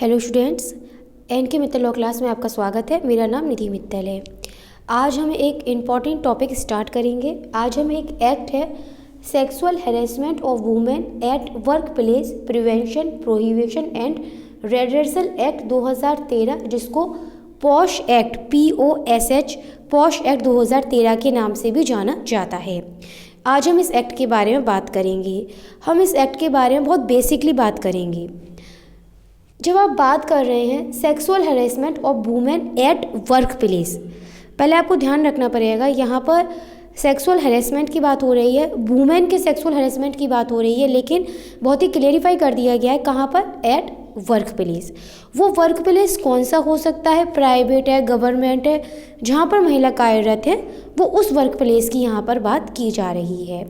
Hello students, N के Mittal law class में आपका स्वागत है। मेरा नाम निधि मित्तल है। आज हम एक इम्पॉर्टेंट टॉपिक स्टार्ट करेंगे। आज हम एक एक्ट है sexual harassment of women at work place prevention prohibition and redressal act 2013, जिसको posh act POSH posh act 2013 के नाम से भी जाना जाता है। आज हम इस एक्ट के बारे में बात करेंगे। हम इस एक्ट के बारे में बहुत बेसिकली बात करेंगे। जब आप बात कर रहे हैं sexual harassment of women at work place, पहले आपको ध्यान रखना पड़ेगा, यहाँ पर सेक्सुअल हैरेसमेंट की बात हो रही है, वुमेन के सेक्सुअल हैरेसमेंट की बात हो रही है, लेकिन बहुत ही क्लेरिफाई कर दिया गया है कहाँ पर, एट वर्क प्लेस। वो वर्क प्लेस कौन सा हो सकता है, प्राइवेट है, गवर्नमेंट है, जहाँ पर महिला कार्यरत है, वो उस वर्क प्लेस की यहाँ पर बात की जा रही है।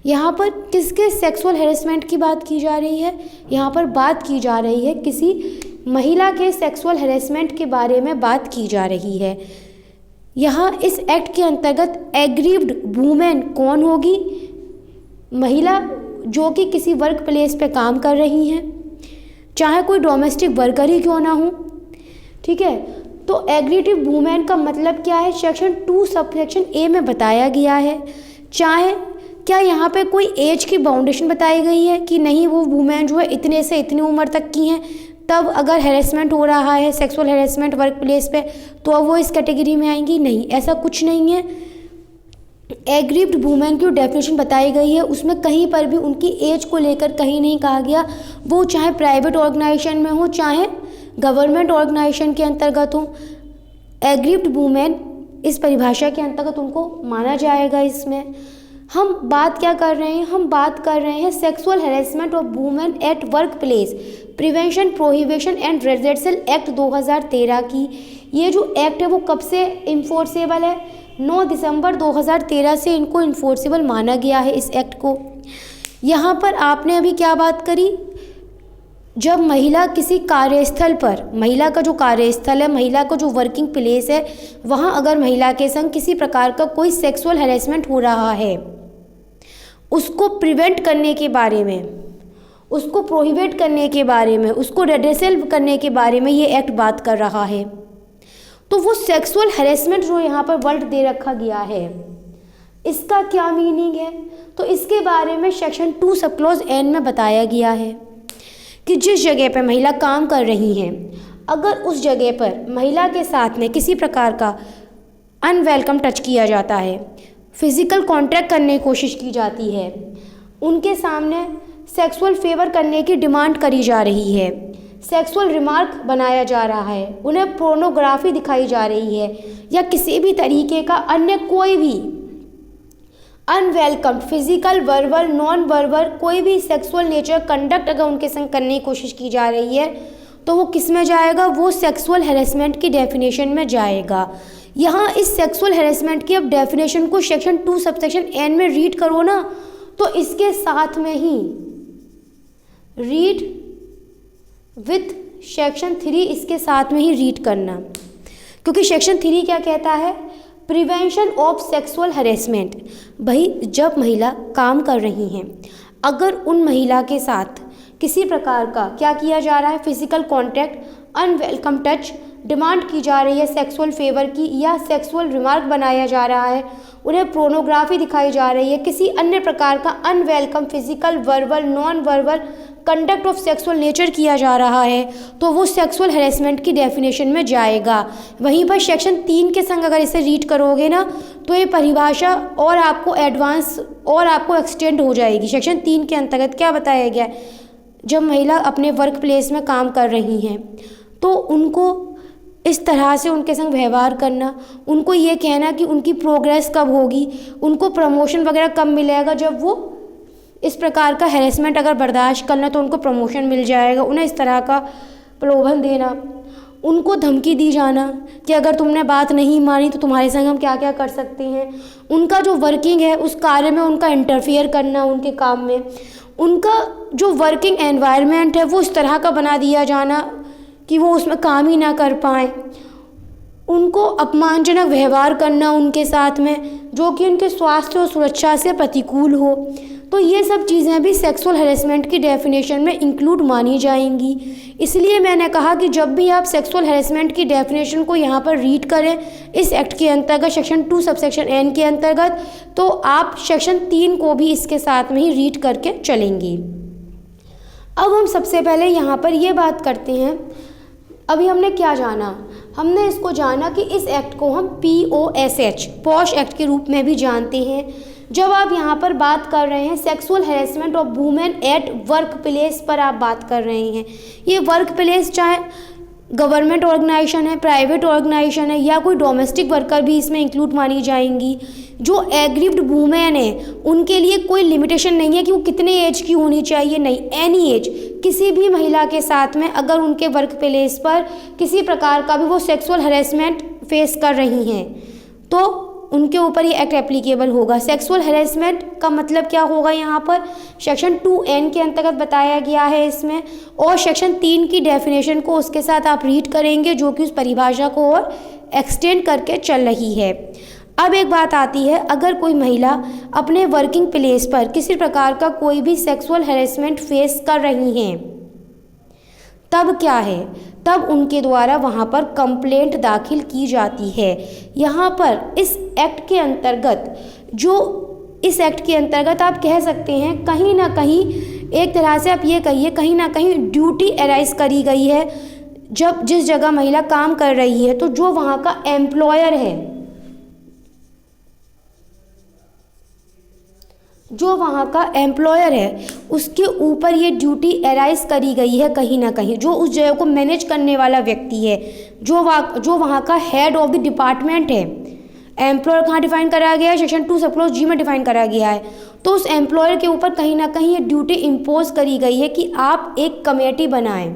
यहाँ पर किसके सेक्सुअल हैरेसमेंट की बात की जा रही है, यहाँ पर बात की जा रही है किसी महिला के सेक्सुअल हैरेसमेंट के बारे में बात की जा रही है। यहाँ इस एक्ट के अंतर्गत एग्रीव्ड वुमेन कौन होगी, महिला जो कि किसी वर्क प्लेस पे काम कर रही हैं, चाहे कोई डोमेस्टिक वर्कर ही क्यों ना हो, ठीक है। तो एग्रीव्ड वुमेन का मतलब क्या है, सेक्शन 2 सबसेक्शन A में बताया गया है। चाहे क्या यहाँ पे कोई एज की बाउंडेशन बताई गई है कि नहीं, वो वुमेन जो है इतने से इतनी उम्र तक की हैं, तब अगर हैरेसमेंट हो रहा है, सेक्सुअल हैरेसमेंट वर्क प्लेस पे, तो अब वो इस कैटेगरी में आएंगी? नहीं, ऐसा कुछ नहीं है। एग्रीव्ड वुमेन की डेफिनेशन बताई गई है, उसमें कहीं पर भी उनकी एज को लेकर कहीं नहीं कहा गया, वो चाहे प्राइवेट ऑर्गेनाइजेशन में हो, चाहे गवर्नमेंट ऑर्गेनाइजेशन के अंतर्गत हो, एग्रीव्ड वुमेन इस परिभाषा के अंतर्गत उनको माना जाएगा। इसमें हम बात क्या कर रहे हैं, हम बात कर रहे हैं sexual harassment of women at work place prevention prohibition and redressal act 2013 की। ये जो एक्ट है वो कब से इन्फोर्सेबल है, 9 दिसंबर 2013 से इनको इन्फोर्सेबल माना गया है इस एक्ट को। यहाँ पर आपने अभी क्या बात करी, जब महिला किसी कार्यस्थल पर, महिला का जो कार्यस्थल है, महिला का जो वर्किंग प्लेस है, वहाँ अगर महिला के संग किसी प्रकार का कोई सेक्सुअल हैरेसमेंट हो रहा है, उसको प्रिवेंट करने के बारे में, उसको प्रोहिबिट करने के बारे में, उसको रेड्रेसल करने के बारे में ये एक्ट बात कर रहा है। तो वो सेक्सुअल हैरेसमेंट जो यहाँ पर वर्ड दे रखा गया है, इसका क्या मीनिंग है, तो इसके बारे में सेक्शन 2 सब क्लॉज N में बताया गया है कि जिस जगह पर महिला काम कर रही हैं, अगर उस जगह पर महिला के साथ में किसी प्रकार का अनवेलकम टच किया जाता है, फिज़िकल कॉन्टैक्ट करने की कोशिश की जाती है, उनके सामने सेक्सुअल फेवर करने की डिमांड करी जा रही है, सेक्सुअल रिमार्क बनाया जा रहा है, उन्हें पोर्नोग्राफी दिखाई जा रही है, या किसी भी तरीके का अन्य कोई भी unwelcome physical verbal non verbal कोई भी सेक्सुअल नेचर कंडक्ट अगर उनके संग करने की कोशिश की जा रही है, तो वो किस में जाएगा, वो सेक्सुअल हैरेसमेंट की डेफिनेशन में जाएगा। यहाँ इस सेक्सुअल हैरेसमेंट की अब डेफिनेशन को सेक्शन 2 सबसेक्शन N में रीड करो ना, तो इसके साथ में ही रीड विथ सेक्शन 3, इसके साथ में ही रीड करना, क्योंकि सेक्शन 3 क्या कहता है, प्रिवेंशन ऑफ सेक्सुअल हैरेसमेंट। भाई जब महिला काम कर रही हैं, अगर उन महिला के साथ किसी प्रकार का क्या किया जा रहा है, physical contact, unwelcome touch, demand की जा रही है सेक्सुअल फेवर की, या सेक्सुअल रिमार्क बनाया जा रहा है, उन्हें पोर्नोग्राफी दिखाई जा रही है, किसी अन्य प्रकार का unwelcome physical verbal non verbal conduct of sexual nature किया जा रहा है, तो वो सेक्सुअल हैरेसमेंट की डेफिनेशन में जाएगा। वहीं पर सेक्शन 3 के संग अगर इसे रीड करोगे ना, तो ये परिभाषा और आपको एडवांस और आपको एक्सटेंड हो जाएगी। सेक्शन 3 के अंतर्गत क्या बताया गया है, जब महिला अपने वर्क प्लेस में काम कर रही हैं, तो उनको इस तरह से उनके संग व्यवहार करना, उनको ये कहना कि उनकी प्रोग्रेस कब होगी, उनको प्रमोशन वगैरह कब मिलेगा, जब वो इस प्रकार का हैरेसमेंट अगर बर्दाश्त करना तो उनको प्रमोशन मिल जाएगा, उन्हें इस तरह का प्रलोभन देना, उनको धमकी दी जाना कि अगर तुमने बात नहीं मानी तो तुम्हारे संग हम क्या क्या कर सकते हैं, उनका जो वर्किंग है उस कार्य में उनका इंटरफियर करना, उनके काम में उनका जो वर्किंग एनवायरनमेंट है वो इस तरह का बना दिया जाना कि वो उसमें काम ही ना कर पाएँ, उनको अपमानजनक व्यवहार करना उनके साथ में, जो कि उनके स्वास्थ्य और सुरक्षा से प्रतिकूल हो। तो ये सब चीज़ें भी सेक्सुअल हैरेसमेंट की डेफिनेशन में इंक्लूड मानी जाएंगी। इसलिए मैंने कहा कि जब भी आप सेक्सुअल हैरेसमेंट की डेफिनेशन को यहाँ पर रीड करें इस एक्ट के अंतर्गत सेक्शन 2 सबसेक्शन एन के अंतर्गत, तो आप सेक्शन 3 को भी इसके साथ में ही रीड करके चलेंगी। अब हम सबसे पहले यहाँ पर ये बात करते हैं, अभी हमने क्या जाना, हमने इसको जाना कि इस एक्ट को हम POSH पॉश एक्ट के रूप में भी जानते हैं। जब आप यहाँ पर बात कर रहे हैं sexual harassment of women at work place पर आप बात कर रहे हैं, ये वर्क प्लेस चाहे गवर्नमेंट ऑर्गेनाइजेशन है, प्राइवेट ऑर्गेनाइजेशन है, या कोई डोमेस्टिक वर्कर भी इसमें इंक्लूड मानी जाएंगी। जो एग्रीव्ड वुमेन है उनके लिए कोई लिमिटेशन नहीं है कि वो कितने एज की होनी चाहिए, नहीं, एनी एज, किसी भी महिला के साथ में अगर उनके वर्क प्लेस पर किसी प्रकार का भी वो सेक्सुअल हैरेसमेंट फेस कर रही हैं तो उनके ऊपर ये एक्ट एप्लीकेबल होगा। सेक्सुअल हैरेसमेंट का मतलब क्या होगा, यहाँ पर सेक्शन 2N के अंतर्गत बताया गया है इसमें, और सेक्शन 3 की डेफिनेशन को उसके साथ आप रीड करेंगे जो कि उस परिभाषा को और एक्सटेंड करके चल रही है। अब एक बात आती है, अगर कोई महिला अपने वर्किंग प्लेस पर किसी प्रकार का कोई भी सेक्सुअल हैरेसमेंट फेस कर रही हैं तब क्या है, तब उनके द्वारा वहाँ पर कंप्लेंट दाखिल की जाती है। यहाँ पर इस एक्ट के अंतर्गत आप कह सकते हैं कहीं ना कहीं, एक तरह से आप ये कहिए कहीं ना कहीं ड्यूटी एराइज करी गई है। जब जिस जगह महिला काम कर रही है तो जो वहाँ का एम्प्लॉयर है, उसके ऊपर ये ड्यूटी एराइज करी गई है कहीं ना कहीं। जो उस जगह को मैनेज करने वाला व्यक्ति है, जो वहाँ का हेड ऑफ द डिपार्टमेंट है, एम्प्लॉयर कहाँ डिफाइन करा गया है, सेक्शन 2 सब क्लॉज G में डिफाइन करा गया है। तो उस एम्प्लॉयर के ऊपर कहीं ना कहीं ये ड्यूटी इम्पोज करी गई है कि आप एक कमेटी बनाएं,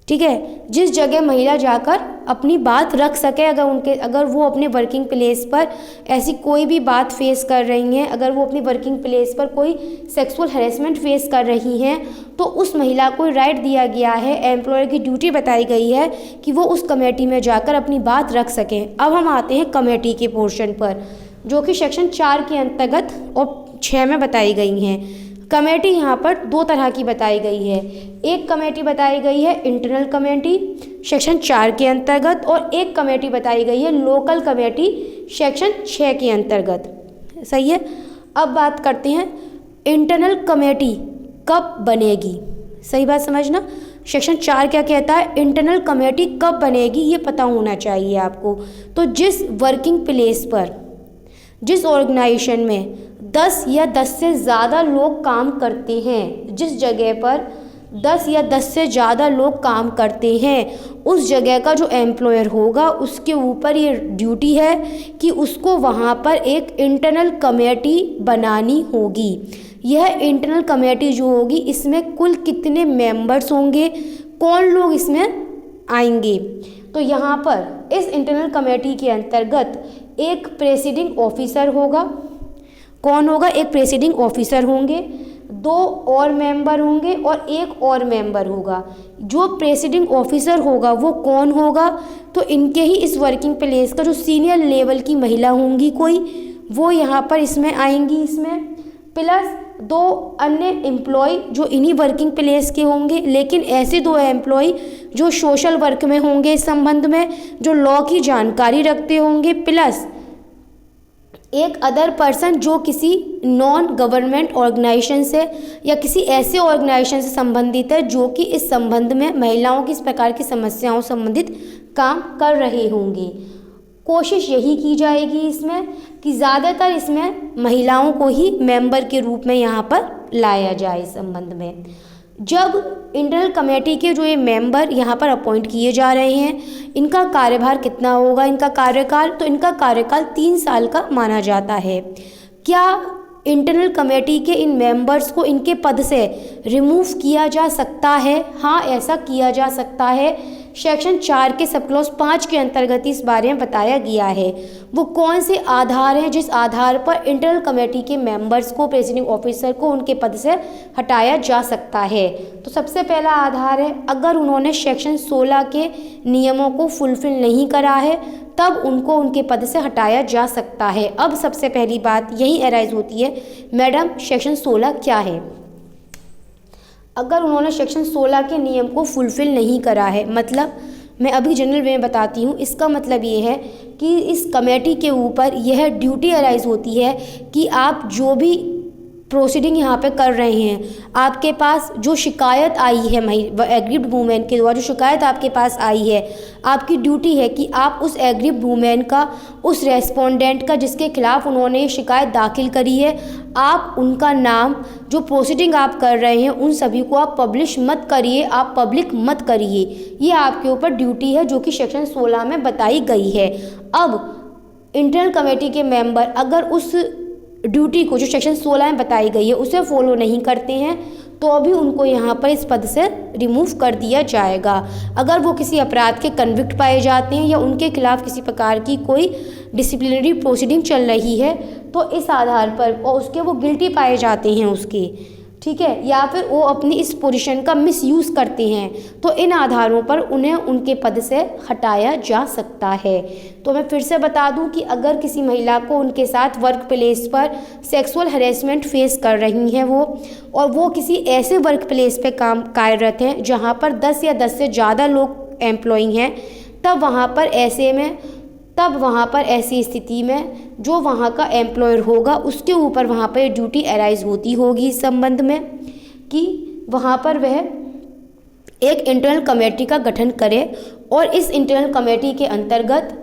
ठीक है, जिस जगह महिला जाकर अपनी बात रख सके। अगर वो अपने वर्किंग प्लेस पर ऐसी कोई भी बात फेस कर रही हैं, अगर वो अपनी वर्किंग प्लेस पर कोई सेक्सुअल हैरेसमेंट फेस कर रही हैं तो उस महिला को राइट दिया गया है, एम्प्लॉयर की ड्यूटी बताई गई है कि वो उस कमेटी में जाकर अपनी बात रख सकें। अब हम आते हैं कमेटी के पोर्शन पर, जो कि सेक्शन 4 के अंतर्गत और 6 में बताई गई हैं। कमेटी यहाँ पर 2 तरह की बताई गई है। एक कमेटी बताई गई है इंटरनल कमेटी सेक्शन 4 के अंतर्गत, और एक कमेटी बताई गई है लोकल कमेटी सेक्शन 6 के अंतर्गत। सही है। अब बात करते हैं इंटरनल कमेटी कब बनेगी। सही बात समझना, सेक्शन 4 क्या कहता है, इंटरनल कमेटी कब बनेगी ये पता होना चाहिए आपको। तो जिस वर्किंग प्लेस पर, जिस ऑर्गेनाइजेशन में 10 या 10 से ज़्यादा लोग काम करते हैं, जिस जगह पर 10 या 10 से ज़्यादा लोग काम करते हैं, उस जगह का जो एम्प्लॉयर होगा उसके ऊपर ये ड्यूटी है कि उसको वहाँ पर एक इंटरनल कमेटी बनानी होगी। यह इंटरनल कमेटी जो होगी इसमें कुल कितने मेंबर्स होंगे, कौन लोग इसमें आएंगे। तो यहाँ पर इस इंटरनल कमेटी के अंतर्गत एक प्रेसिडिंग ऑफिसर होगा। कौन होगा, एक प्रेसिडिंग ऑफिसर होंगे, 2 और मेंबर होंगे और एक और मेंबर होगा। जो प्रेसिडिंग ऑफिसर होगा वो कौन होगा, तो इनके ही इस वर्किंग प्लेस का जो सीनियर लेवल की महिला होंगी कोई, वो यहाँ पर इसमें आएंगी, इसमें प्लस 2 अन्य एम्प्लॉय जो इन्हीं वर्किंग प्लेस के होंगे, लेकिन ऐसे 2 एम्प्लॉय जो सोशल वर्क में होंगे इस संबंध में, जो लॉ की जानकारी रखते होंगे, प्लस एक अदर पर्सन जो किसी नॉन गवर्नमेंट ऑर्गेनाइजेशन से या किसी ऐसे ऑर्गेनाइजेशन से संबंधित है जो कि इस संबंध में महिलाओं की इस प्रकार की समस्याओं संबंधित काम कर रहे होंगे। कोशिश यही की जाएगी इसमें कि ज़्यादातर इसमें महिलाओं को ही मेंबर के रूप में यहाँ पर लाया जाए इस संबंध में। जब इंटरनल कमेटी के जो ये मेंबर यहाँ पर अपॉइंट किए जा रहे हैं, इनका कार्यभार कितना होगा, इनका कार्यकाल, तो इनका कार्यकाल 3 साल का माना जाता है। क्या इंटरनल कमेटी के इन मेंबर्स को इनके पद से रिमूव किया जा सकता है? हाँ, ऐसा किया जा सकता है। सेक्शन 4 के सब क्लॉज 5 के अंतर्गत इस बारे में बताया गया है। वो कौन से आधार हैं जिस आधार पर इंटरनल कमेटी के मेंबर्स को, प्रेसिडिंग ऑफिसर को उनके पद से हटाया जा सकता है। तो सबसे पहला आधार है अगर उन्होंने सेक्शन 16 के नियमों को फुलफिल नहीं करा है तब उनको उनके पद से हटाया जा सकता है। अब सबसे पहली बात यही अराइज होती है, मैडम सेक्शन 16 क्या है। अगर उन्होंने सेक्शन 16 के नियम को फुलफ़िल नहीं करा है, मतलब मैं अभी जनरल वे में बताती हूँ, इसका मतलब ये है कि इस कमेटी के ऊपर यह ड्यूटी अराइज होती है कि आप जो भी प्रोसीडिंग यहाँ पे कर रहे हैं, आपके पास जो शिकायत आई है एग्रीव्ड वूमेन के द्वारा, जो शिकायत आपके पास आई है, आपकी ड्यूटी है कि आप उस एग्रीव्ड वूमेन का, उस रेस्पोंडेंट का जिसके खिलाफ उन्होंने शिकायत दाखिल करी है, आप उनका नाम, जो प्रोसीडिंग आप कर रहे हैं उन सभी को आप पब्लिश मत करिए, आप पब्लिक मत करिए। ये आपके ऊपर ड्यूटी है जो कि सेक्शन 16 में बताई गई है। अब इंटरनल कमेटी के मेंबर अगर उस ड्यूटी को जो सेक्शन 16 में बताई गई है उसे फॉलो नहीं करते हैं तो अभी उनको यहाँ पर इस पद से रिमूव कर दिया जाएगा। अगर वो किसी अपराध के कन्विक्ट पाए जाते हैं या उनके खिलाफ किसी प्रकार की कोई डिसिप्लिनरी प्रोसीडिंग चल रही है तो इस आधार पर और उसके वो गिल्टी पाए जाते हैं उसके, ठीक है, या फिर वो अपनी इस पोजीशन का मिसयूज़ करते हैं तो इन आधारों पर उन्हें उनके पद से हटाया जा सकता है। तो मैं फिर से बता दूं कि अगर किसी महिला को उनके साथ वर्क प्लेस पर सेक्सुअल हरेसमेंट फेस कर रही हैं वो, और वो किसी ऐसे वर्क प्लेस पे काम कार्यरत हैं जहां पर 10 या 10 से ज़्यादा लोग एम्प्लॉई हैं, तब वहाँ पर ऐसी स्थिति में जो वहाँ का एम्प्लॉयर होगा उसके ऊपर वहाँ पर ड्यूटी अराइज होती होगी इस संबंध में कि वहाँ पर वह एक इंटरनल कमेटी का गठन करे और इस इंटरनल कमेटी के अंतर्गत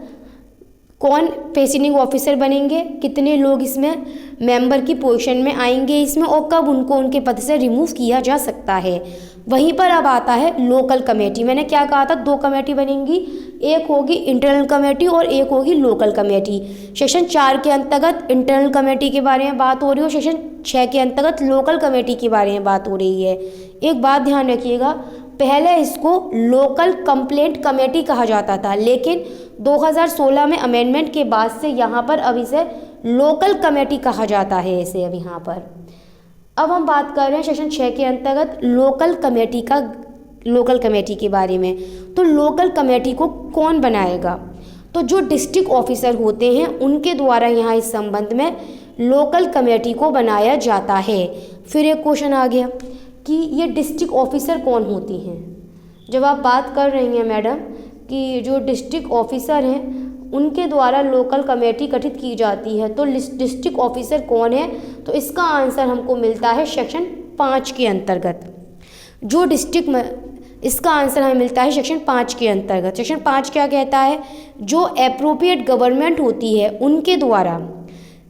कौन प्रेसिडिंग ऑफिसर बनेंगे, कितने लोग इसमें मेंबर की पोजीशन में आएंगे इसमें, और कब उनको उनके पद से रिमूव किया जा सकता है। वहीं पर अब आता है लोकल कमेटी। मैंने क्या कहा था, 2 कमेटी बनेंगी, एक होगी इंटरनल कमेटी और एक होगी लोकल कमेटी। सेक्शन 4 के अंतर्गत इंटरनल कमेटी के बारे में बात हो रही है और सेक्शन 6 के अंतर्गत लोकल कमेटी के बारे में बात हो रही है। एक बात ध्यान रखिएगा, पहले इसको लोकल कंप्लेंट कमेटी कहा जाता था, लेकिन 2016 में अमेंडमेंट के बाद से यहाँ पर अब इसे लोकल कमेटी कहा जाता है इसे अब यहाँ पर। अब हम बात कर रहे हैं सेक्शन 6 के अंतर्गत लोकल कमेटी के बारे में। तो लोकल कमेटी को कौन बनाएगा, तो जो डिस्ट्रिक्ट ऑफिसर होते हैं उनके द्वारा यहाँ इस संबंध में लोकल कमेटी को बनाया जाता है। फिर एक क्वेश्चन आ गया कि ये डिस्ट्रिक्ट ऑफिसर कौन होती हैं। जब आप बात कर रही हैं मैडम कि जो डिस्ट्रिक्ट ऑफिसर हैं उनके द्वारा लोकल कमेटी गठित की जाती है, तो डिस्ट्रिक्ट ऑफिसर कौन है, तो इसका आंसर हमको मिलता है सेक्शन 5 के अंतर्गत। इसका आंसर हमें मिलता है सेक्शन 5 के अंतर्गत। सेक्शन 5 क्या कहता है, जो एप्रोप्रिएट गवर्नमेंट होती है उनके द्वारा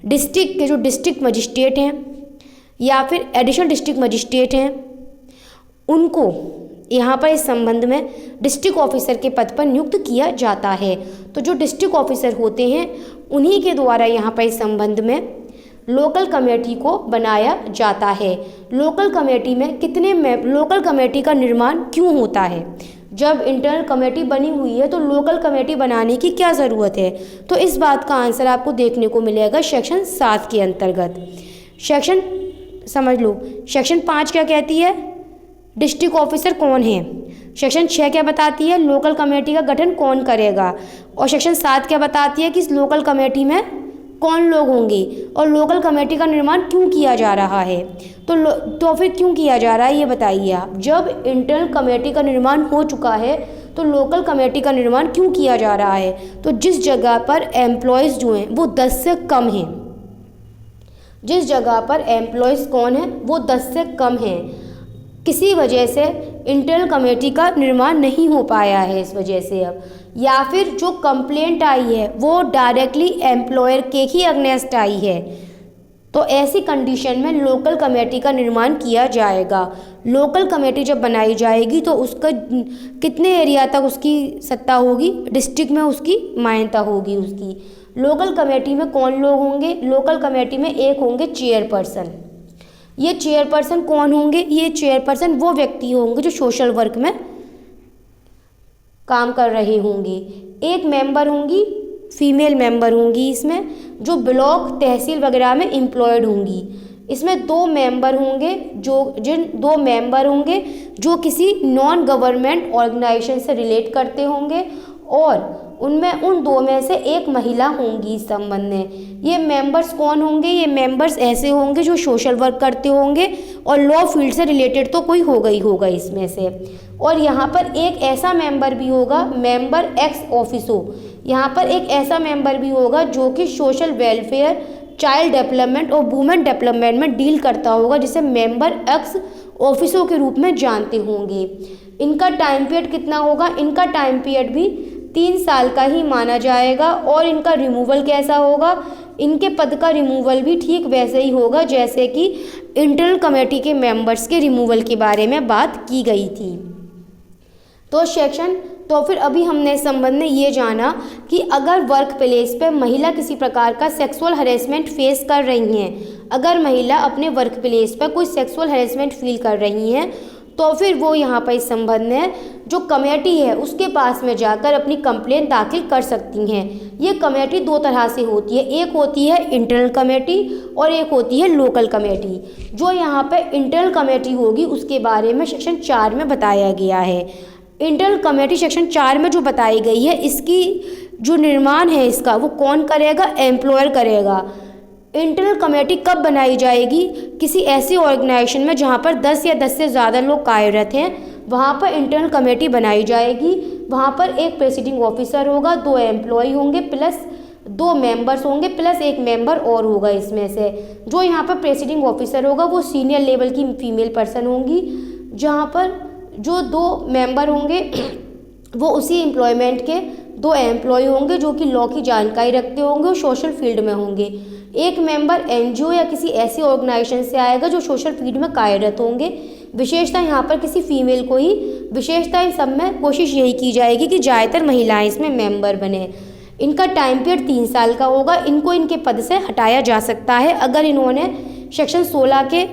डिस्ट्रिक्ट के जो डिस्ट्रिक्ट मजिस्ट्रेट हैं या फिर एडिशनल डिस्ट्रिक्ट मजिस्ट्रेट हैं उनको यहाँ पर इस संबंध में डिस्ट्रिक्ट ऑफिसर के पद पर नियुक्त किया जाता है। तो जो डिस्ट्रिक्ट ऑफिसर होते हैं उन्हीं के द्वारा यहाँ पर इस संबंध में लोकल कमेटी को बनाया जाता है। लोकल कमेटी का निर्माण क्यों होता है, जब इंटरनल कमेटी बनी हुई है तो लोकल कमेटी बनाने की क्या ज़रूरत है, तो इस बात का आंसर आपको देखने को मिलेगा सेक्शन 7 के अंतर्गत। सेक्शन 5 क्या कहती है, डिस्ट्रिक्ट ऑफिसर कौन है। सेक्शन 6 क्या बताती है, लोकल कमेटी का गठन कौन करेगा, और सेक्शन 7 क्या बताती है कि इस लोकल कमेटी में कौन लोग होंगे और लोकल कमेटी का निर्माण क्यों किया जा रहा है। तो फिर क्यों किया जा रहा है ये बताइए आप। जब इंटरनल कमेटी का निर्माण हो चुका है तो लोकल कमेटी का निर्माण क्यों किया जा रहा है, तो जिस जगह पर एम्प्लॉयज़ जो हैं वो 10 से कम हैं, जिस जगह पर एम्प्लॉयज़ कौन है वो 10 से कम हैं, किसी वजह से इंटरनल कमेटी का निर्माण नहीं हो पाया है इस वजह से अब, या फिर जो कंप्लेंट आई है वो डायरेक्टली एम्प्लॉयर के ही अगेंस्ट आई है, तो ऐसी कंडीशन में लोकल कमेटी का निर्माण किया जाएगा। लोकल कमेटी जब बनाई जाएगी तो उसका कितने एरिया तक उसकी सत्ता होगी, डिस्ट्रिक्ट में उसकी मान्यता होगी उसकी। लोकल कमेटी में कौन लोग होंगे, लोकल कमेटी में एक होंगे चेयरपर्सन। ये चेयरपर्सन कौन होंगे, ये चेयरपर्सन वो व्यक्ति होंगे जो सोशल वर्क में काम कर रहे होंगे। एक मेंबर होंगी, फीमेल मेंबर होंगी इसमें, जो ब्लॉक तहसील वगैरह में एम्प्लॉयड होंगी। इसमें 2 मेंबर होंगे दो मेंबर होंगे जो किसी नॉन गवर्नमेंट ऑर्गेनाइजेशन से रिलेट करते होंगे, और उनमें उन 2 में से एक महिला होंगी इस संबंध में। ये मेंबर्स कौन होंगे? ये मेंबर्स ऐसे होंगे जो सोशल वर्क करते होंगे और लॉ फील्ड से रिलेटेड तो कोई होगा ही होगा इसमें से। और यहाँ पर एक ऐसा मेंबर भी होगा, मेंबर एक्स ऑफिसो, यहाँ पर एक ऐसा मेंबर भी होगा जो कि सोशल वेलफेयर, चाइल्ड डेवलपमेंट और वुमेन डेवलपमेंट में डील करता होगा, जिसे मेंबर एक्स ऑफिसों के रूप में जानते होंगे। इनका टाइम पीरियड कितना होगा? इनका टाइम पीरियड भी 3 साल का ही माना जाएगा। और इनका रिमूवल कैसा होगा? इनके पद का रिमूवल भी ठीक वैसे ही होगा जैसे कि इंटरनल कमेटी के मेंबर्स के रिमूवल के बारे में बात की गई थी। तो फिर अभी हमने इस संबंध में ये जाना कि अगर वर्क प्लेस पे महिला किसी प्रकार का सेक्सुअल हरेसमेंट फेस कर रही हैं, अगर महिला अपने वर्क प्लेस पर कोई सेक्सुअल हरेसमेंट फील कर रही हैं, तो फिर वो यहाँ पर इस संबंध में जो कमेटी है उसके पास में जाकर अपनी कंप्लेंट दाखिल कर सकती हैं। ये कमेटी 2 तरह से होती है, एक होती है इंटरनल कमेटी और एक होती है लोकल कमेटी। जो यहाँ पे इंटरनल कमेटी होगी उसके बारे में सेक्शन 4 में बताया गया है। इंटरनल कमेटी सेक्शन 4 में जो बताई गई है, इसकी जो निर्माण है इसका वो कौन करेगा? एम्प्लॉयर करेगा। इंटरनल कमेटी कब बनाई जाएगी? किसी ऐसी ऑर्गेनाइजेशन में जहाँ पर 10 या 10 से ज़्यादा लोग कार्यरत हैं, वहाँ पर इंटरनल कमेटी बनाई जाएगी। वहाँ पर एक प्रेसिडिंग ऑफिसर होगा, 2 एम्प्लॉय होंगे प्लस 2 मेंबर्स होंगे प्लस एक मेंबर और होगा इसमें से। जो यहाँ पर प्रेसिडिंग ऑफिसर होगा वो सीनियर लेवल की फीमेल पर्सन होंगी। जहाँ पर जो 2 मेंबर होंगे वो उसी एम्प्लॉयमेंट के 2 एम्प्लॉय होंगे जो कि लॉ की जानकारी रखते होंगे और सोशल फील्ड में होंगे। एक मेंबर एनजीओ या किसी ऐसी ऑर्गेनाइजेशन से आएगा जो सोशल फील्ड में कार्यरत होंगे। विशेषता यहाँ पर किसी फीमेल को ही, विशेषता इन सब में कोशिश यही की जाएगी कि ज़्यादातर महिलाएं इसमें मेंबर बने। इनका टाइम पीरियड 3 साल का होगा। इनको इनके पद से हटाया जा सकता है अगर इन्होंने सेक्शन 16 के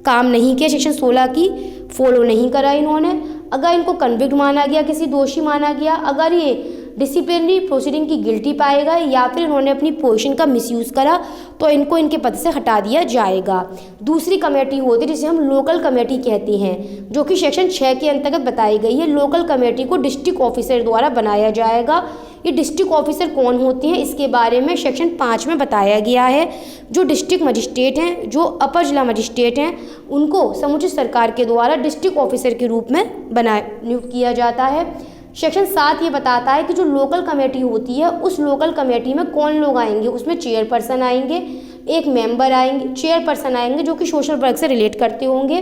काम नहीं किया, सेक्शन 16 की फॉलो नहीं करा इन्होंने, अगर इनको कन्विक्ट माना गया, किसी दोषी माना गया, अगर ये डिसिप्लिनरी प्रोसीडिंग की गिल्टी पाएगा या फिर इन्होंने अपनी पोजीशन का मिसयूज़ करा तो इनको इनके पद से हटा दिया जाएगा। दूसरी कमेटी होती है जिसे हम लोकल कमेटी कहते हैं, जो कि सेक्शन 6 के अंतर्गत बताई गई है। लोकल कमेटी को डिस्ट्रिक्ट ऑफिसर द्वारा बनाया जाएगा। ये डिस्ट्रिक्ट ऑफिसर कौन होते हैं इसके बारे में सेक्शन 5 में बताया गया है। जो डिस्ट्रिक्ट मजिस्ट्रेट हैं, जो अपर जिला मजिस्ट्रेट हैं, उनको समुचित सरकार के द्वारा डिस्ट्रिक्ट ऑफिसर के रूप में नियुक्त किया जाता है। सेक्शन 7 ये बताता है कि जो लोकल कमेटी होती है उस लोकल कमेटी में कौन लोग आएंगे। उसमें चेयरपर्सन आएंगे, एक मेंबर आएंगे, चेयरपर्सन आएंगे जो कि सोशल वर्क से रिलेट करते होंगे,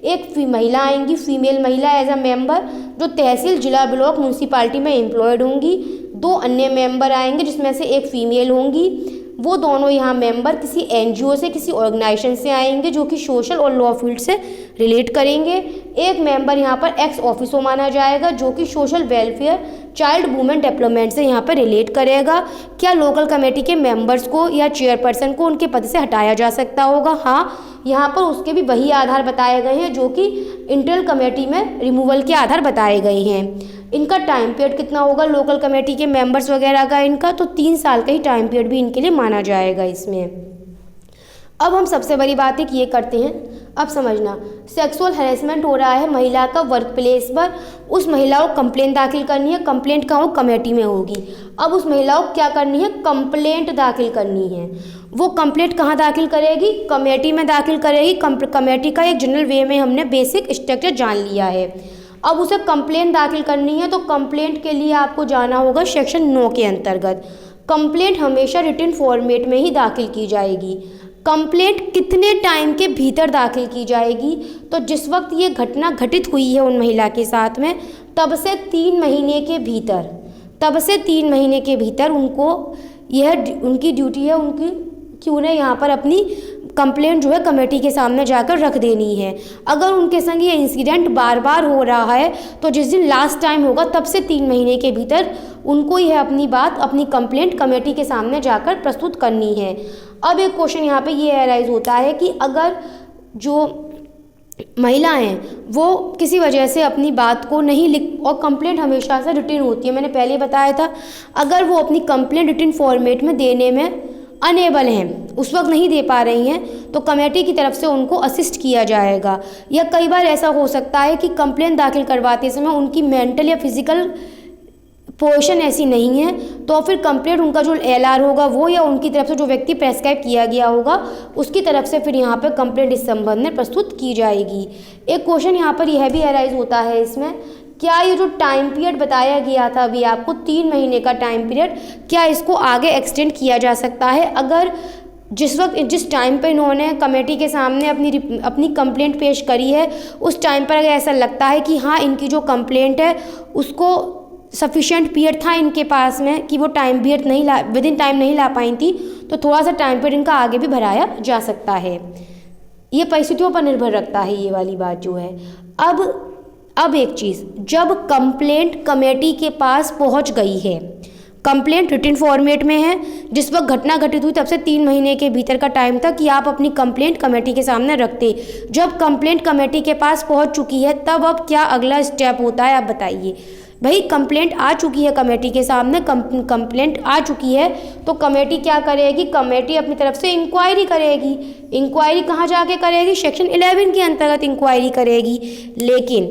एक महिला आएंगी, फीमेल महिला एज अ मेंबर जो तहसील, जिला, ब्लॉक, म्यूनसिपालिटी में एम्प्लॉयड होंगी। 2 अन्य मेंबर आएंगे जिसमें से एक फीमेल होंगी। वो दोनों यहाँ मेंबर किसी एनजीओ से, किसी ऑर्गेनाइजेशन से आएंगे जो कि सोशल और लॉ फील्ड से रिलेट करेंगे। एक मेंबर यहाँ पर एक्स ऑफिसो माना जाएगा जो कि social welfare, child women development से यहाँ पर रिलेट करेगा। क्या लोकल कमेटी के मेंबर्स को या चेयरपर्सन को उनके पद से हटाया जा सकता होगा? हाँ, यहाँ पर उसके भी वही आधार बताए गए हैं जो कि इंटरनल कमेटी में रिमूवल के आधार बताए गए हैं। इनका टाइम पीरियड कितना होगा लोकल कमेटी के मेंबर्स वगैरह का? इनका तो 3 साल का ही टाइम पीरियड भी इनके लिए माना जाएगा इसमें। अब हम सबसे बड़ी बात एक ये करते हैं, अब समझना, सेक्सुअल हैरेसमेंट हो रहा है महिला का वर्क प्लेस पर, उस महिला को कंप्लेंट दाखिल करनी है। कंप्लेंट कहाँ हो? कमेटी में होगी। अब उस महिला को क्या करनी है? कंप्लेंट दाखिल करनी है। वो कंप्लेंट कहाँ दाखिल करेगी? कमेटी में दाखिल करेगी। कमेटी का एक जनरल वे में हमने बेसिक स्ट्रक्चर जान लिया है। अब उसे कंप्लेंट दाखिल करनी है तो कंप्लेंट के लिए आपको जाना होगा सेक्शन 9 के अंतर्गत। कंप्लेंट हमेशा रिटन फॉर्मेट में ही दाखिल की जाएगी। कंप्लेंट कितने टाइम के भीतर दाखिल की जाएगी? तो जिस वक्त ये घटना घटित हुई है उन महिला के साथ में, तब से 3 महीने के भीतर, तब से 3 महीने के भीतर उनको यह उनकी ड्यूटी है कि उन्हें यहाँ पर अपनी कंप्लेंट जो है कमेटी के सामने जाकर रख देनी है। अगर उनके संग ये इंसिडेंट बार बार हो रहा है तो जिस दिन लास्ट टाइम होगा तब से 3 महीने के भीतर उनको यह अपनी बात, अपनी कंप्लेंट कमेटी के सामने जाकर प्रस्तुत करनी है। अब एक क्वेश्चन यहाँ पे ये अराइज होता है कि अगर जो महिला हैं वो किसी वजह से अपनी बात को नहीं लिख, और कंप्लेंट हमेशा से रिटन होती है, मैंने पहले बताया था, अगर वो अपनी कंप्लेंट रिटन फॉर्मेट में देने में अनेबल हैं, उस वक्त नहीं दे पा रही हैं, तो कमेटी की तरफ से उनको असिस्ट किया जाएगा। या कई बार ऐसा हो सकता है कि कंप्लेंट दाखिल करवाते समय उनकी मेंटल या फिजिकल पोजीशन ऐसी नहीं है तो फिर कंप्लेंट उनका जो LR होगा वो या उनकी तरफ से जो व्यक्ति प्रेस्क्राइब किया गया होगा उसकी तरफ से फिर यहाँ पे कंप्लेंट इस संबंध में प्रस्तुत की जाएगी। एक क्वेश्चन यहाँ पर यह भी अराइज होता है इसमें, क्या ये जो टाइम पीरियड बताया गया था अभी आपको 3 महीने का टाइम पीरियड, क्या इसको आगे एक्सटेंड किया जा सकता है? अगर जिस टाइम पे इन्होंने कमेटी के सामने अपनी कंप्लेंट पेश करी है उस टाइम पर अगर ऐसा लगता है कि हाँ इनकी जो कंप्लेंट है उसको सफिशिएंट पीरियड था इनके पास में कि वो time period with in time नहीं ला पाई थी, तो थोड़ा सा टाइम पीरियड इनका आगे भी बढ़ाया जा सकता है। ये परिस्थितियों पर निर्भर रखता है ये वाली बात जो है। अब एक चीज़, जब कंप्लेंट कमेटी के पास पहुंच गई है, कंप्लेंट रिटन फॉर्मेट में है, जिस वक्त घटना घटित हुई तब से 3 महीने के भीतर का टाइम था कि आप अपनी कंप्लेंट कमेटी के सामने रखते। जब कंप्लेंट कमेटी के पास पहुंच चुकी है तब अब क्या अगला स्टेप होता है आप बताइए। भाई कंप्लेंट आ चुकी है कमेटी के सामने, कंप्लेंट आ चुकी है तो कमेटी क्या करेगी? कमेटी अपनी तरफ से इंक्वायरी करेगी। इंक्वायरी कहाँ जाके करेगी? सेक्शन 11 के अंतर्गत इंक्वायरी करेगी। लेकिन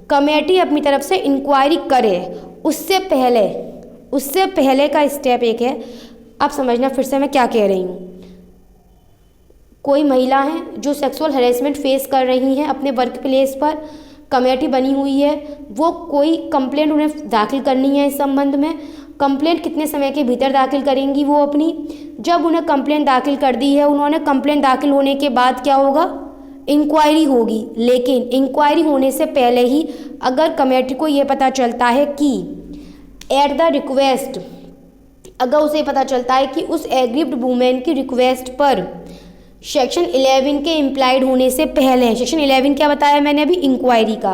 कमेटी अपनी तरफ से इंक्वायरी करे उससे पहले का स्टेप एक है, आप समझना फिर से मैं क्या कह रही हूँ। कोई महिला हैं जो सेक्सुअल हैरेसमेंट फेस कर रही हैं अपने वर्क प्लेस पर, कमेटी बनी हुई है, वो कोई कंप्लेंट उन्हें दाखिल करनी है इस संबंध में। कंप्लेंट कितने समय के भीतर दाखिल करेंगी वो अपनी? जब उन्हें कंप्लेंट दाखिल कर दी है उन्होंने, कंप्लेंट दाखिल होने के बाद क्या होगा? इंक्वायरी होगी। लेकिन इंक्वायरी होने से पहले ही अगर कमेटी को ये पता चलता है कि एट द रिक्वेस्ट, अगर उसे पता चलता है कि उस एग्रीव्ड वुमेन की रिक्वेस्ट पर सेक्शन 11 के इम्प्लाइड होने से पहले, सेक्शन 11 क्या बताया मैंने अभी? इंक्वायरी का,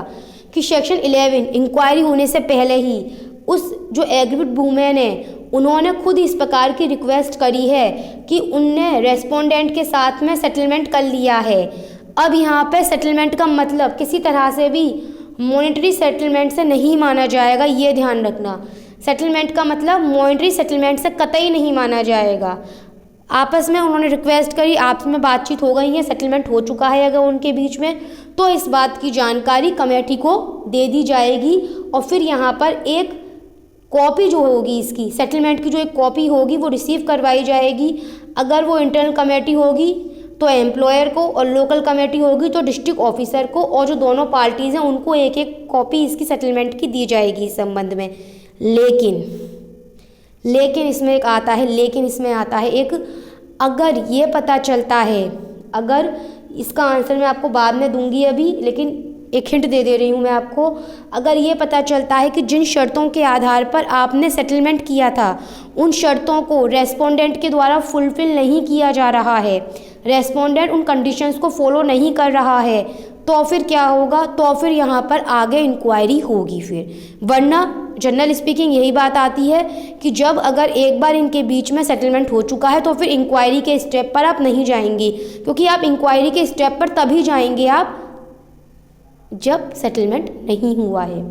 कि सेक्शन 11 इंक्वायरी होने से पहले ही उस जो एग्रीव्ड वुमेन है उन्होंने खुद इस प्रकार की रिक्वेस्ट करी है कि उनने रेस्पोंडेंट के साथ में सेटलमेंट कर लिया है। अब यहाँ पे सेटलमेंट का मतलब किसी तरह से भी मॉनेटरी सेटलमेंट से नहीं माना जाएगा, ये ध्यान रखना। सेटलमेंट का मतलब मॉनेटरी सेटलमेंट से कतई नहीं माना जाएगा। आपस में उन्होंने रिक्वेस्ट करी, आपस में बातचीत हो गई है, सेटलमेंट हो चुका है अगर उनके बीच में, तो इस बात की जानकारी कमेटी को दे दी जाएगी और फिर यहाँ पर एक कॉपी जो होगी इसकी सेटलमेंट की, जो एक कॉपी होगी वो रिसीव करवाई जाएगी। अगर वो इंटरनल कमेटी होगी तो एम्प्लॉयर को, और लोकल कमेटी होगी तो डिस्ट्रिक्ट ऑफिसर को, और जो दोनों पार्टीज़ हैं उनको एक एक कॉपी इसकी सेटलमेंट की दी जाएगी इस संबंध में। लेकिन इसमें एक आता है, एक, अगर ये पता चलता है, अगर इसका आंसर मैं आपको बाद में दूंगी अभी, लेकिन एक हिंट दे रही हूँ मैं आपको। अगर ये पता चलता है कि जिन शर्तों के आधार पर आपने सेटलमेंट किया था उन शर्तों को रेस्पोंडेंट के द्वारा फुलफिल नहीं किया जा रहा है, रेस्पोंडेंट उन कंडीशंस को फॉलो नहीं कर रहा है, तो फिर क्या होगा? तो फिर यहाँ पर आगे इंक्वायरी होगी फिर। वरना जनरल स्पीकिंग यही बात आती है कि जब अगर एक बार इनके बीच में सेटलमेंट हो चुका है तो फिर इंक्वायरी के स्टेप पर आप नहीं जाएंगे, क्योंकि आप इंक्वायरी के स्टेप पर तभी जाएंगे आप जब सेटलमेंट नहीं हुआ है।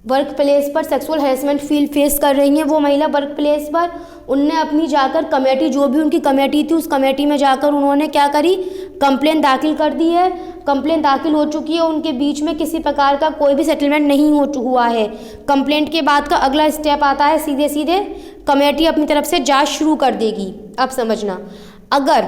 वर्क प्लेस पर सेक्सुअल हैरेसमेंट फेस कर रही हैं वो महिला वर्क प्लेस पर, उनने अपनी जाकर कमेटी, जो भी उनकी कमेटी थी उस कमेटी में जाकर उन्होंने क्या करी? कंप्लेंट दाखिल कर दी है। कंप्लेंट दाखिल हो चुकी है, उनके बीच में किसी प्रकार का कोई भी सेटलमेंट नहीं हुआ है। कंप्लेंट के बाद का अगला स्टेप आता है, सीधे कमेटी अपनी तरफ से जाँच शुरू कर देगी। अब समझना, अगर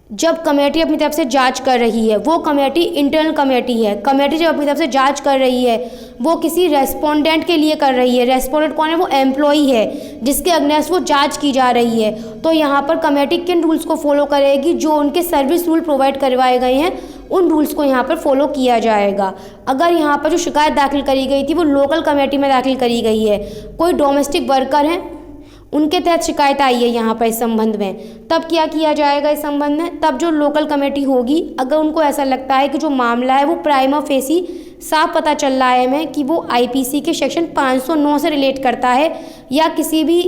जब कमेटी अपनी तरफ से जांच कर रही है, वो कमेटी इंटरनल कमेटी है, कमेटी जब अपनी तरफ से जांच कर रही है वो किसी रेस्पोंडेंट के लिए कर रही है। रेस्पोंडेंट कौन है? वो एम्प्लॉई है जिसके अगेंस्ट वो जांच की जा रही है। तो यहाँ पर कमेटी किन रूल्स को फॉलो करेगी? जो उनके सर्विस रूल प्रोवाइड करवाए गए हैं उन रूल्स को यहाँ पर फॉलो किया जाएगा। अगर यहाँ पर जो शिकायत दाखिल करी गई थी वो लोकल कमेटी में दाखिल करी गई है, कोई डोमेस्टिक वर्कर हैं उनके तहत शिकायत आई है यहाँ पर इस संबंध में, तब क्या किया जाएगा इस संबंध में? तब जो लोकल कमेटी होगी, अगर उनको ऐसा लगता है कि जो मामला है वो प्राइमा फेसी साफ पता चल रहा है हमें कि वो आईपीसी के सेक्शन 509 से रिलेट करता है या किसी भी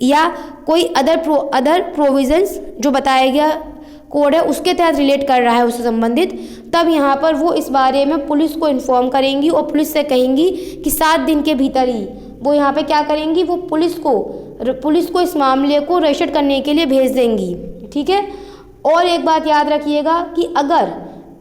या कोई अदर प्रोविजंस जो बताया गया कोड है उसके तहत रिलेट कर रहा है उससे संबंधित, तब यहाँ पर वो इस बारे में पुलिस को इन्फॉर्म करेंगी और पुलिस से कहेंगी कि 7 दिन के भीतर ही वो यहाँ पे क्या करेंगी? वो पुलिस को इस मामले को रजिस्टर करने के लिए भेज देंगी। ठीक है। और एक बात याद रखिएगा कि अगर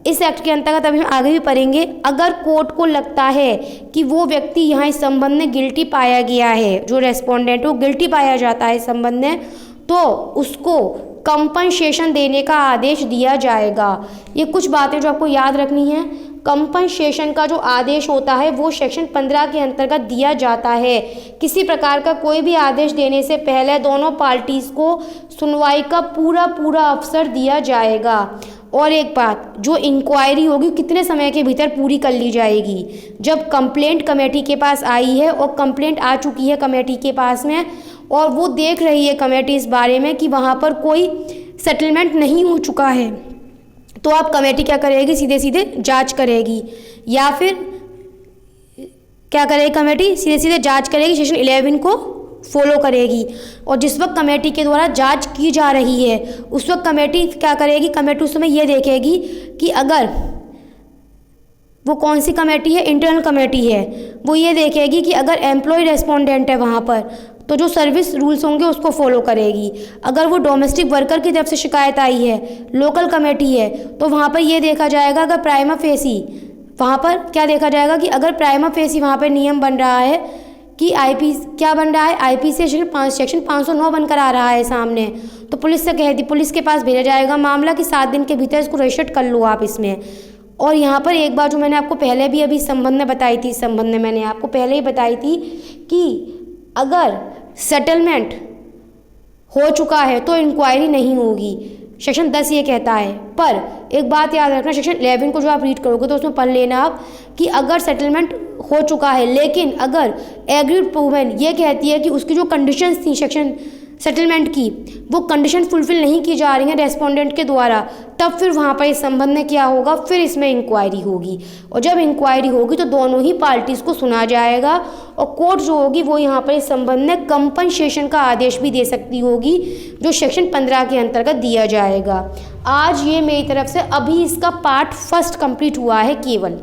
इस एक्ट के अंतर्गत अभी हम आगे भी पढ़ेंगे, अगर कोर्ट को लगता है कि वो व्यक्ति यहाँ इस संबंध में गिल्टी पाया गया है, जो रेस्पोंडेंट वो गिल्टी पाया जाता है इस संबंध में, तो उसको कंपनसेशन देने का आदेश दिया जाएगा। ये कुछ बातें जो आपको याद रखनी है। कंपनसेशन का जो आदेश होता है वो सेक्शन 15 के अंतर्गत दिया जाता है। किसी प्रकार का कोई भी आदेश देने से पहले दोनों पार्टीज़ को सुनवाई का पूरा अवसर दिया जाएगा। और एक बात, जो इंक्वायरी होगी कितने समय के भीतर पूरी कर ली जाएगी? जब कंप्लेंट कमेटी के पास आई है और कंप्लेंट आ चुकी है कमेटी के पास में और वो देख रही है कमेटी इस बारे में कि वहाँ पर कोई सेटलमेंट नहीं हो चुका है, तो आप कमेटी क्या करेगी? सीधे सीधे जांच करेगी, या फिर क्या करेगी कमेटी? सीधे सीधे जांच करेगी, सेक्शन 11 को फॉलो करेगी। और जिस वक्त कमेटी के द्वारा जांच की जा रही है उस वक्त कमेटी क्या करेगी? कमेटी उस समय ये देखेगी कि अगर वो कौन सी कमेटी है, इंटरनल कमेटी है, वो ये देखेगी कि अगर एम्प्लॉय रेस्पोंडेंट है वहाँ पर तो जो सर्विस रूल्स होंगे उसको फॉलो करेगी। अगर वो डोमेस्टिक वर्कर की तरफ से शिकायत आई है, लोकल कमेटी है, तो वहाँ पर ये देखा जाएगा अगर प्राइमा फेसी, वहाँ पर क्या देखा जाएगा कि अगर प्राइमा फेसी वहाँ पर नियम बन रहा है कि आईपी क्या बन रहा है, आईपी से सेक्शन 509 बनकर आ रहा है सामने, तो पुलिस से कह दी, पुलिस के पास भेजा जाएगा मामला कि 7 दिन के भीतर इसको रजिस्टर कर लो आप इसमें। और यहाँ पर एक बात जो मैंने आपको पहले भी अभी संबंध में बताई थी, संबंध में मैंने आपको पहले ही बताई थी कि अगर सेटलमेंट हो चुका है तो इंक्वायरी नहीं होगी, सेक्शन 10 ये कहता है। पर एक बात याद रखना, सेक्शन 11 को जो आप रीड करोगे तो उसमें पढ़ लेना आप कि अगर सेटलमेंट हो चुका है लेकिन अगर एग्रीड वुमेन ये कहती है कि उसकी जो कंडीशंस थी सेक्शन सेटलमेंट की, वो कंडीशन फुलफिल नहीं की जा रही हैं रेस्पोंडेंट के द्वारा, तब फिर वहाँ पर इस संबंध में क्या होगा? फिर इसमें इंक्वायरी होगी। और जब इंक्वायरी होगी तो दोनों ही पार्टीज़ को सुना जाएगा और कोर्ट जो होगी वो यहाँ पर इस संबंध में कंपनसेशन का आदेश भी दे सकती होगी, जो सेक्शन 15 के अंतर्गत दिया जाएगा। आज ये मेरी तरफ से अभी इसका पार्ट फर्स्ट कंप्लीट हुआ है। केवल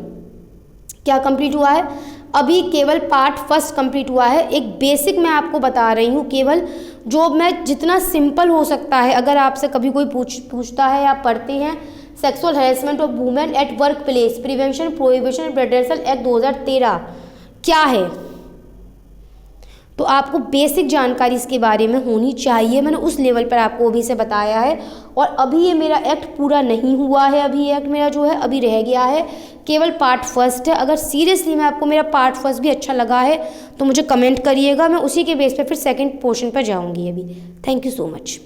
क्या कंप्लीट हुआ है? अभी केवल पार्ट फर्स्ट कंप्लीट हुआ है। एक बेसिक मैं आपको बता रही हूँ, केवल जो मैं जितना सिंपल हो सकता है। अगर आपसे कभी कोई पूछता है या पढ़ते हैं sexual harassment of women at work place prevention prohibition and redressal act 2013 क्या है, तो आपको बेसिक जानकारी इसके बारे में होनी चाहिए। मैंने उस लेवल पर आपको अभी से बताया है। और अभी ये मेरा एक्ट पूरा नहीं हुआ है, अभी ये एक्ट मेरा जो है अभी रह गया है, केवल पार्ट फर्स्ट है। अगर सीरियसली में आपको मेरा पार्ट फर्स्ट भी अच्छा लगा है तो मुझे कमेंट करिएगा, मैं उसी के बेस पे फिर सेकंड पोर्शन पर जाऊंगी अभी। Thank you so much.